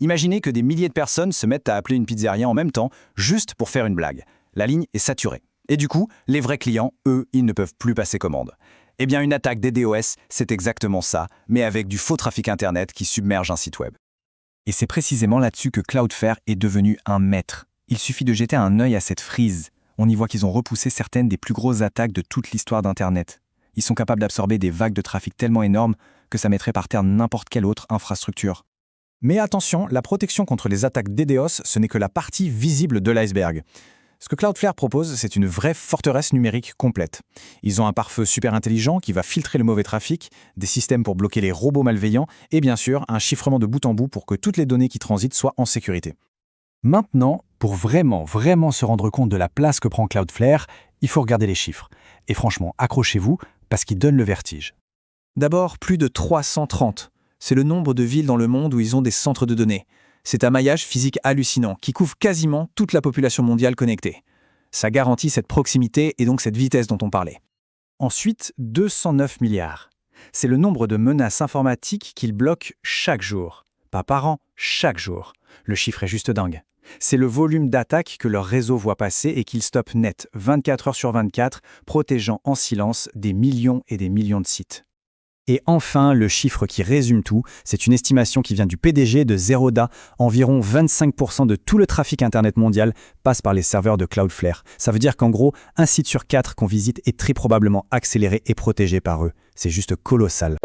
Imaginez que des milliers de personnes se mettent à appeler une pizzeria en même temps, juste pour faire une blague. La ligne est saturée. Et du coup, les vrais clients, eux, ils ne peuvent plus passer commande. Eh bien, une attaque DDoS, c'est exactement ça, mais avec du faux trafic Internet qui submerge un site web. Et c'est précisément là-dessus que Cloudflare est devenu un maître. Il suffit de jeter un œil à cette frise. On y voit qu'ils ont repoussé certaines des plus grosses attaques de toute l'histoire d'Internet. Ils sont capables d'absorber des vagues de trafic tellement énormes que ça mettrait par terre n'importe quelle autre infrastructure. Mais attention, la protection contre les attaques DDoS, ce n'est que la partie visible de l'iceberg. Ce que Cloudflare propose, c'est une vraie forteresse numérique complète. Ils ont un pare-feu super intelligent qui va filtrer le mauvais trafic, des systèmes pour bloquer les robots malveillants et bien sûr un chiffrement de bout en bout pour que toutes les données qui transitent soient en sécurité. Maintenant, pour vraiment se rendre compte de la place que prend Cloudflare, il faut regarder les chiffres. Et franchement, accrochez-vous parce qu'ils donnent le vertige. D'abord, plus de 330. C'est le nombre de villes dans le monde où ils ont des centres de données. C'est un maillage physique hallucinant qui couvre quasiment toute la population mondiale connectée. Ça garantit cette proximité et donc cette vitesse dont on parlait. Ensuite, 209 milliards. C'est le nombre de menaces informatiques qu'ils bloquent chaque jour. Pas par an, chaque jour. Le chiffre est juste dingue. C'est le volume d'attaques que leur réseau voit passer et qu'ils stoppent net 24 heures sur 24, protégeant en silence des millions et des millions de sites. Et enfin, le chiffre qui résume tout, c'est une estimation qui vient du PDG de Zeroda. Environ 25% de tout le trafic Internet mondial passe par les serveurs de Cloudflare. Ça veut dire qu'en gros, un site sur 4 qu'on visite est très probablement accéléré et protégé par eux. C'est juste colossal.